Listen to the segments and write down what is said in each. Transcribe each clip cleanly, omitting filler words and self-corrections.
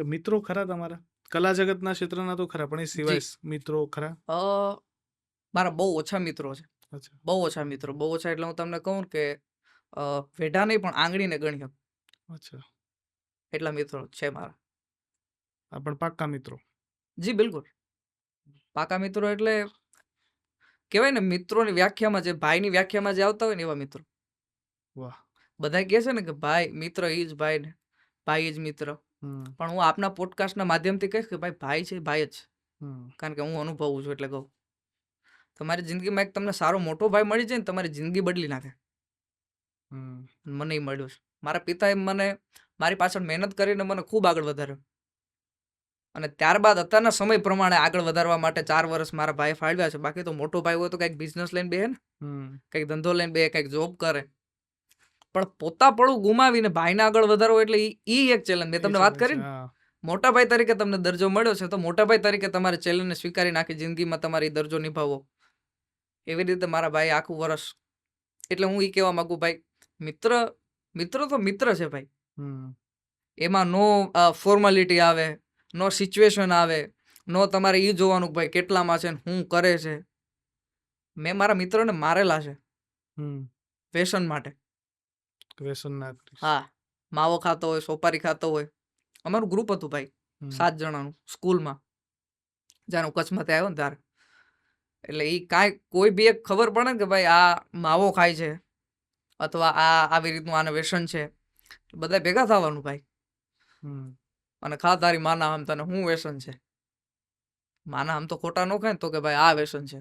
કે મિત્રો ખરા તમારા? કલા જગતના ક્ષેત્રના તો ખરા, પણ એ જી સિવાય મિત્રો ખરા? અ મારા બહુ ઓછા મિત્રો છે. અચ્છા, બહુ ઓછા મિત્રો. બહુ ઓછા એટલે હું તમને કહું કે વેઢા નહીં પણ આંગળીને ગણી શકું અચ્છા. એટલા મિત્રો છે મારા. આ પણ પાક્કા મિત્રો. જી બિલકુલ. પાકા મિત્રો એટલે કહેવાય ને મિત્રોની વ્યાખ્યામાં જે ભાઈની વ્યાખ્યામાં જે આવતા હોય ને એવા મિત્રો. વાહ! બધા કહે છે ને કે ભાઈ મિત્ર ઈ જ ભાઈ ને ભાઈ ઈ જ મિત્ર. હમ, પણ હું આપના પોડકાસ્ટના માધ્યમથી કહીશ કે ભાઈ છે ભાઈ જ છે. હમ. કારણ કે હું અનુભવું છું એટલે કહું. તમારી જિંદગીમાં એક તમને સારો મોટો ભાઈ મળી જાય ને તમારી જિંદગી બદલી નાખે. હમ. મને ઈ મળ્યો છે. મારા પિતાએ મને મારી પાછળ મહેનત કરીને મને ખૂબ આગળ વધાર્યો. અને ત્યારબાદ અત્યારના સમય પ્રમાણે આગળ વધારવા માટે 4 વર્ષ મારા ભાઈએ ફાળવ્યા છે. બાકી તો મોટો ભાઈ હોય તો કંઈક બિઝનેસ લઈને બેહે ને, હમ. કંઈક ધંધો લઈને બેહે, કંઈક જોબ કરે. પણ પોતાપણું ગુમાવીને ભાઈને આગળ વધારવો એટલે ઈ એક ચેલેન્જ. મેં એ તમને વાત challenge છે. કરી ને હા. મોટા ભાઈ તરીકે તમને દરજ્જો મળ્યો છે તો મોટા ભાઈ તરીકે તમારે ચેલેન્જને સ્વીકારીને આખી જિંદગીમાં તમારી દરજ્જો નિભાવવો. એવી રીતે મારા ભાઈ આખું વર્ષ એટલે હું ઈ કહેવા માંગુ ભાઈ મિત્ર મિત્ર તો મિત્ર છે ભાઈ. હમ. એમાં નો ફોર્માલિટી આવે, નો સિચ્યુએશન આવે, નો તમારે ઈ જોવાનું કે ભાઈ કેટલામાં છે ને શું કરે છે. મેં મારા મિત્રોને મારેલા છે હમ. વ્યસન માટે. વ્યસન ના કરીશ. હા, માવો ખાતો હોય, સોપારી ખાતો હોય. અમારું ગ્રુપ હતું ભાઈ, હમ. 7 જણાનું સ્કૂલમાં. જ્યારે હું કચ્છમાંથી આવ્યો ને ત્યારે. એટલે ઈ કાંઈ કોઈ બી એક ખબર પડે ને કે ભાઈ આ માવો ખાય છે અથવા આ આવી રીતનું આને વ્યસન છે. બધા ભેગા થવાનું ભાઈ. હમ. અને ખા તારી માના આમ તને શું વ્યસન છે. માના આમ તો ખોટા ન ખાય ને તો કે ભાઈ આ વ્યસન છે.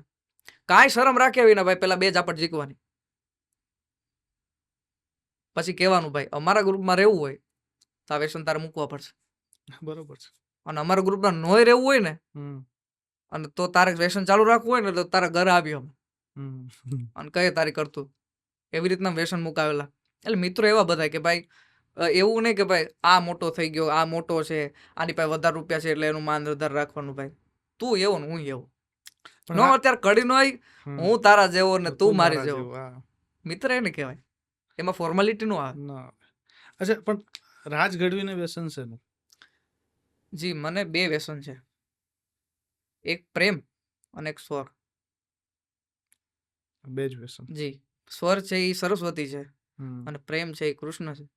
કાંઈ શરમ રાખ્યા વિના ભાઈ પેલા 2 ઝાપટ જીકવાની. પછી કહેવાનું ભાઈ અમારા ગ્રુપમાં રહેવું હોય તો આ વ્યસન તારે મૂકવા પડશે. બરોબર છે. અને અમારા ગ્રુપમાં નોય રહેવું હોય ને હમ. અને તો તારે વ્યસન ચાલુ રાખવું હોય ને તો તારા ઘરે આવ્યો હમ. અને કહે તારી કરતું. એવી રીતના વ્યસન મુકાવેલા. એટલે મિત્રો એવા બધા કે ભાઈ એવું નહીં કે ભાઈ આ મોટો થઈ ગયો, આ મોટો છે, આની પાસે વધારે રૂપિયા છે એટલે એનું માન વધારે રાખવાનું ભાઈ. તું એવો ને હું એવો. પણ નો અત્યારે કડી નો આવી હમ. હું તારા જેવો ને તું મારી મારા જેવો. જેવું. હા. મિત્ર એને કહેવાય. એમાં ફોર્માલિટી નો આવે. ના. અચ્છા, પણ રાજ ગઢવીને વ્યસન છે ને? જી મને 2 વ્યસન છે. એક પ્રેમ અને એક સ્વર. બે જ વ્યસન. જી સ્વર છે એ સરસ્વતી છે હમ. અને પ્રેમ છે એ કૃષ્ણ છે.